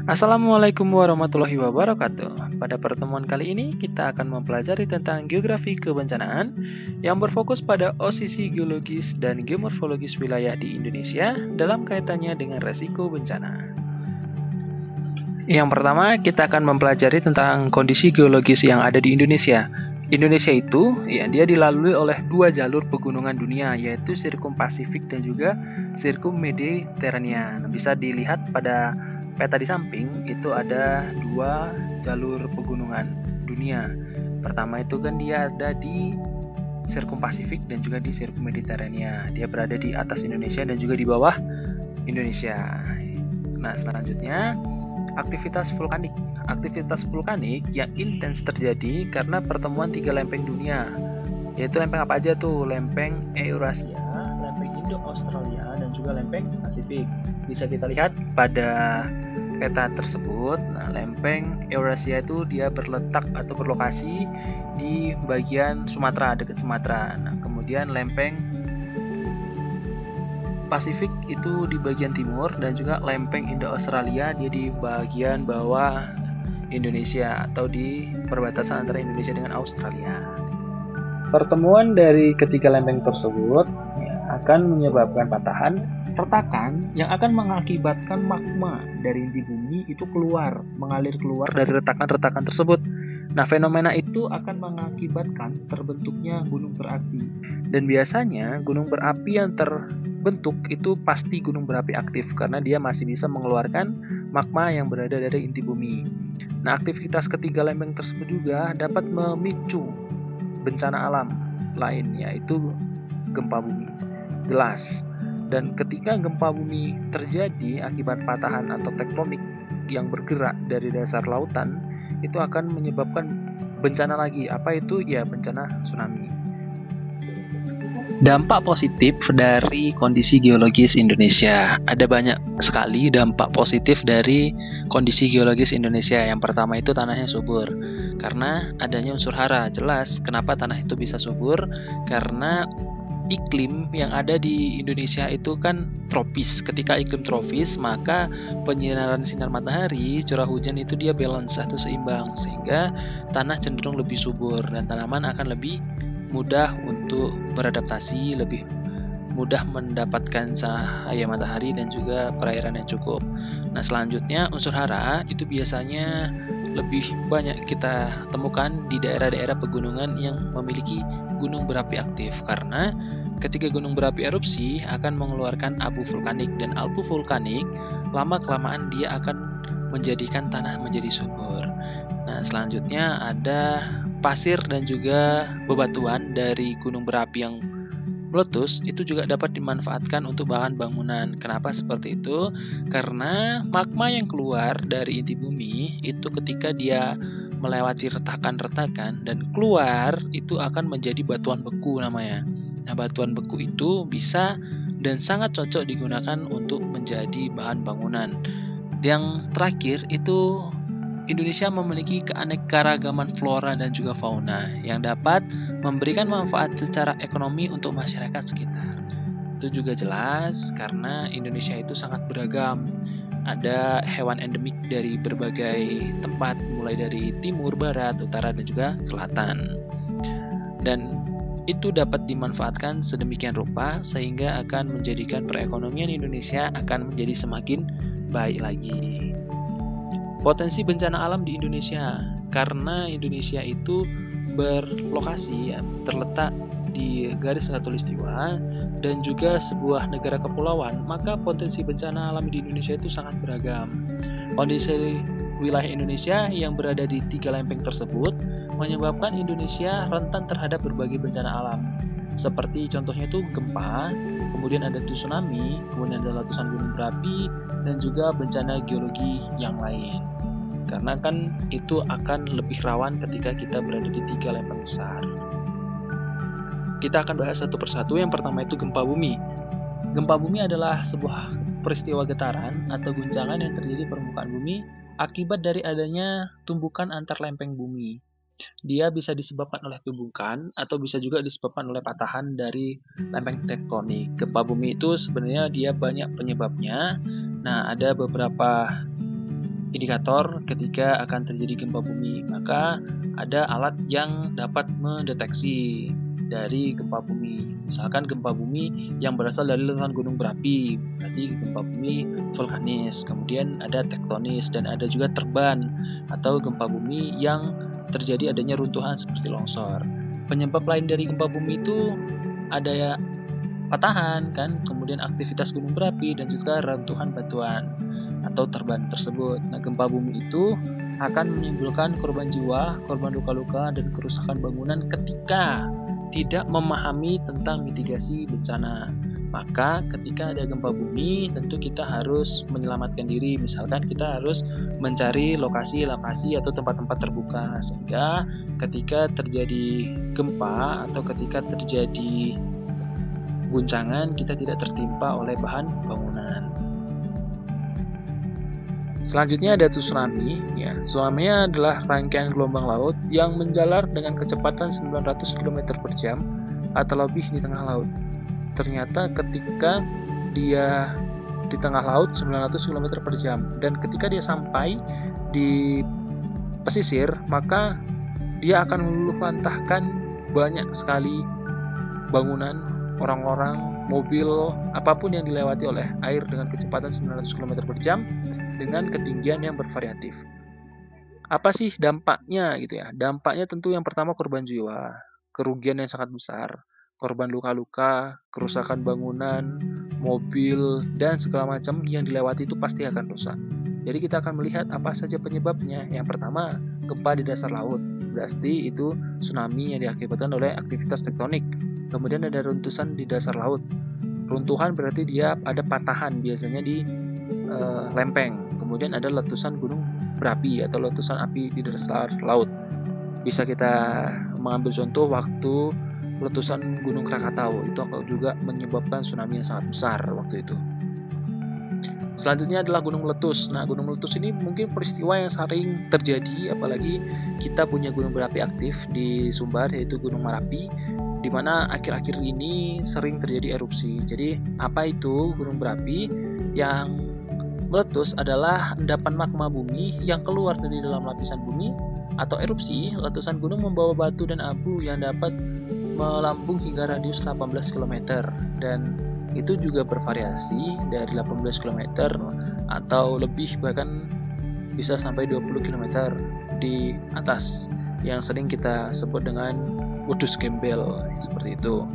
Assalamualaikum warahmatullahi wabarakatuh. Pada pertemuan kali ini kita akan mempelajari tentang geografi kebencanaan yang berfokus pada posisi geologis dan geomorfologis wilayah di Indonesia dalam kaitannya dengan resiko bencana. Yang pertama, kita akan mempelajari tentang kondisi geologis yang ada di Indonesia. Indonesia itu, dia dilalui oleh dua jalur pegunungan dunia, yaitu Sirkum Pasifik dan juga Sirkum Mediterania. Bisa dilihat pada peta di samping, itu ada dua jalur pegunungan dunia. Pertama itu kan dia ada di Sirkum Pasifik dan juga di Sirkum Mediterania. Dia berada di atas Indonesia dan juga di bawah Indonesia. Nah, selanjutnya aktivitas vulkanik. Aktivitas vulkanik yang intens terjadi karena pertemuan tiga lempeng dunia. Yaitu lempeng apa aja tuh? Lempeng Eurasia, lempeng Indo-Australia, dan juga lempeng Pasifik. Bisa kita lihat pada peta tersebut. Nah, lempeng Eurasia itu dia berletak atau berlokasi di bagian Sumatera, dekat Sumatera. Nah, kemudian lempeng Pasifik itu di bagian timur, dan juga lempeng Indo-Australia dia di bagian bawah Indonesia atau di perbatasan antara Indonesia dengan Australia. Pertemuan dari ketiga lempeng tersebut akan menyebabkan patahan retakan yang akan mengakibatkan magma dari inti bumi itu mengalir keluar dari retakan-retakan tersebut. Nah, fenomena itu akan mengakibatkan terbentuknya gunung berapi. Dan biasanya gunung berapi yang terbentuk itu pasti gunung berapi aktif karena dia masih bisa mengeluarkan magma yang berada dari inti bumi. Nah, aktivitas ketiga lempeng tersebut juga dapat memicu bencana alam lain, yaitu gempa bumi. Jelas. Dan ketika gempa bumi terjadi akibat patahan atau tektonik yang bergerak dari dasar lautan, itu akan menyebabkan bencana lagi. Apa itu? Ya, bencana tsunami. Dampak positif dari kondisi geologis Indonesia. Ada banyak sekali dampak positif dari kondisi geologis Indonesia. Yang pertama itu tanahnya subur. Karena adanya unsur hara. Jelas kenapa tanah itu bisa subur? Karena iklim yang ada di Indonesia itu kan tropis. Ketika iklim tropis, maka penyinaran sinar matahari, curah hujan itu dia balance atau seimbang, sehingga tanah cenderung lebih subur dan tanaman akan lebih mudah untuk beradaptasi, lebih mudah mendapatkan cahaya matahari dan juga perairan yang cukup. Nah, selanjutnya unsur hara itu biasanya lebih banyak kita temukan di daerah-daerah pegunungan yang memiliki gunung berapi aktif, karena ketika gunung berapi erupsi akan mengeluarkan abu vulkanik, dan abu vulkanik lama-kelamaan dia akan menjadikan tanah menjadi subur. Nah, selanjutnya ada pasir dan juga bebatuan dari gunung berapi yang meletus itu juga dapat dimanfaatkan untuk bahan bangunan. Kenapa seperti itu? Karena magma yang keluar dari inti bumi itu ketika dia melewati retakan-retakan dan keluar itu akan menjadi batuan beku namanya. Nah, batuan beku itu bisa dan sangat cocok digunakan untuk menjadi bahan bangunan. Yang terakhir itu Indonesia memiliki keanekaragaman flora dan juga fauna yang dapat memberikan manfaat secara ekonomi untuk masyarakat sekitar. Itu juga jelas karena Indonesia itu sangat beragam. Ada hewan endemik dari berbagai tempat, mulai dari timur, barat, utara, dan juga selatan. Dan itu dapat dimanfaatkan sedemikian rupa sehingga akan menjadikan perekonomian Indonesia akan menjadi semakin baik lagi. Potensi bencana alam di Indonesia, karena Indonesia itu berlokasi terletak di garis khatulistiwa dan juga sebuah negara kepulauan, maka potensi bencana alam di Indonesia itu sangat beragam. Kondisi wilayah Indonesia yang berada di tiga lempeng tersebut menyebabkan Indonesia rentan terhadap berbagai bencana alam. Seperti contohnya itu gempa, kemudian ada tsunami, kemudian ada letusan gunung berapi, dan juga bencana geologi yang lain. Karena kan itu akan lebih rawan ketika kita berada di tiga lempeng besar. Kita akan bahas satu persatu. Yang pertama itu gempa bumi. Gempa bumi adalah sebuah peristiwa getaran atau guncangan yang terjadi di permukaan bumi akibat dari adanya tumbukan antar lempeng bumi. Dia bisa disebabkan oleh tumbukan atau bisa juga disebabkan oleh patahan dari lempeng tektonik. Gempa bumi itu sebenarnya dia banyak penyebabnya. Nah, ada beberapa indikator ketika akan terjadi gempa bumi. Maka ada alat yang dapat mendeteksi dari gempa bumi. Misalkan gempa bumi yang berasal dari letusan gunung berapi, berarti gempa bumi vulkanis. Kemudian ada tektonis dan ada juga terban atau gempa bumi yang terjadi adanya runtuhan seperti longsor. Penyebab lain dari gempa bumi itu ada ya patahan kan, kemudian aktivitas gunung berapi dan juga runtuhan batuan atau terban tersebut. Nah, gempa bumi itu akan menimbulkan korban jiwa, korban luka-luka, dan kerusakan bangunan ketika tidak memahami tentang mitigasi bencana. Maka ketika ada gempa bumi, tentu kita harus menyelamatkan diri. Misalkan kita harus mencari lokasi-lokasi atau tempat-tempat terbuka, sehingga ketika terjadi gempa atau ketika terjadi guncangan, kita tidak tertimpa oleh bahan bangunan. Selanjutnya ada tsunami. Ya, tsunami adalah rangkaian gelombang laut yang menjalar dengan kecepatan 900 km per jam atau lebih di tengah laut. Ternyata ketika dia di tengah laut 900 km per jam dan ketika dia sampai di pesisir, maka dia akan meluluhlantahkan banyak sekali bangunan, orang-orang, mobil, apapun yang dilewati oleh air dengan kecepatan 900 km per jam dengan ketinggian yang bervariatif. Apa sih dampaknya gitu ya? Dampaknya tentu yang pertama korban jiwa, kerugian yang sangat besar, korban luka-luka, kerusakan bangunan, mobil, dan segala macam yang dilewati itu pasti akan rusak. Jadi kita akan melihat apa saja penyebabnya. Yang pertama, gempa di dasar laut. Berarti itu tsunami yang diakibatkan oleh aktivitas tektonik. Kemudian ada runtusan di dasar laut. Runtuhan berarti dia ada patahan, biasanya di lempeng. Kemudian ada letusan gunung berapi atau letusan api di dasar laut. Bisa kita mengambil contoh waktu letusan Gunung Krakatau, itu juga menyebabkan tsunami yang sangat besar waktu itu. Selanjutnya adalah gunung meletus. Nah, gunung meletus ini mungkin peristiwa yang sering terjadi, apalagi kita punya gunung berapi aktif di Sumbar, yaitu Gunung Merapi, di mana akhir-akhir ini sering terjadi erupsi. Jadi, apa itu gunung berapi? Yang meletus adalah endapan magma bumi yang keluar dari dalam lapisan bumi, atau erupsi. Letusan gunung membawa batu dan abu yang dapat melambung hingga radius 18 km, dan itu juga bervariasi dari 18 km atau lebih, bahkan bisa sampai 20 km di atas, yang sering kita sebut dengan wedus gembel seperti itu.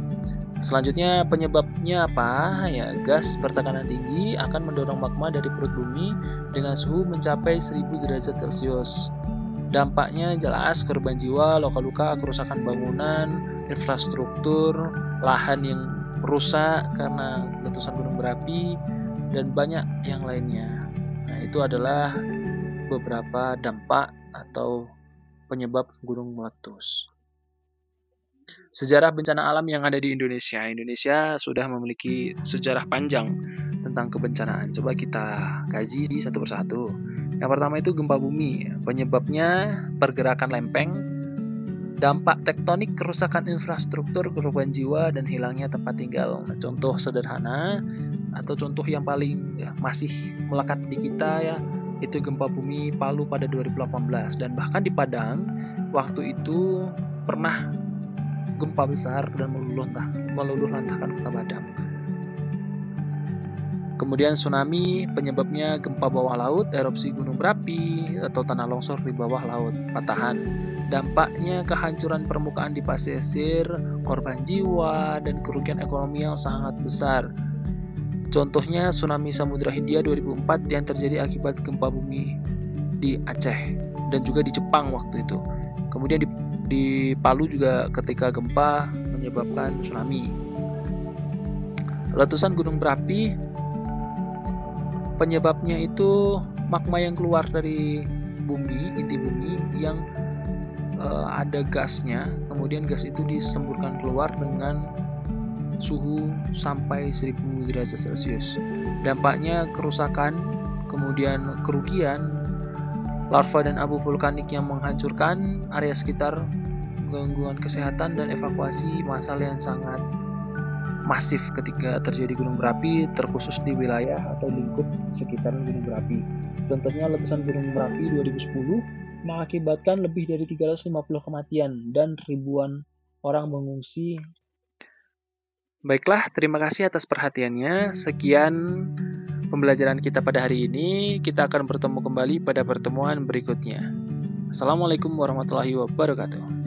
Selanjutnya penyebabnya apa? Ya, gas bertekanan tinggi akan mendorong magma dari perut bumi dengan suhu mencapai 1000 derajat Celcius. Dampaknya jelas korban jiwa, luka-luka, kerusakan bangunan, infrastruktur, lahan yang rusak karena letusan gunung berapi, dan banyak yang lainnya. Nah, itu adalah beberapa dampak atau penyebab gunung meletus. Sejarah bencana alam yang ada di Indonesia. Indonesia sudah memiliki sejarah panjang tentang kebencanaan. Coba kita kaji satu persatu. Yang pertama itu gempa bumi. Penyebabnya pergerakan lempeng, dampak tektonik, kerusakan infrastruktur, korban jiwa, dan hilangnya tempat tinggal. Nah, contoh sederhana atau contoh yang paling masih melekat di kita ya, itu gempa bumi Palu pada 2018. Dan bahkan di Padang waktu itu pernah gempa besar dan meluluhlantahkan kota Padang. Kemudian tsunami, penyebabnya gempa bawah laut, erupsi gunung berapi, atau tanah longsor di bawah laut, patahan. Dampaknya kehancuran permukaan di pesisir, korban jiwa, dan kerugian ekonomi yang sangat besar. Contohnya tsunami Samudra Hindia 2004 yang terjadi akibat gempa bumi di Aceh dan juga di Jepang waktu itu. Kemudian di Palu juga ketika gempa menyebabkan tsunami. Letusan gunung berapi, penyebabnya itu magma yang keluar dari bumi, inti bumi yang ada gasnya, kemudian gas itu disemburkan keluar dengan suhu sampai 1000 derajat Celcius. Dampaknya kerusakan, kemudian kerugian, larva dan abu vulkanik yang menghancurkan area sekitar, gangguan kesehatan, dan evakuasi massal yang sangat masif ketika terjadi gunung berapi, terkhusus di wilayah atau lingkup sekitaran gunung berapi. Contohnya letusan gunung berapi 2010 mengakibatkan lebih dari 350 kematian dan ribuan orang mengungsi. Baiklah, terima kasih atas perhatiannya. Sekian pembelajaran kita pada hari ini. Kita akan bertemu kembali pada pertemuan berikutnya. Assalamualaikum warahmatullahi wabarakatuh.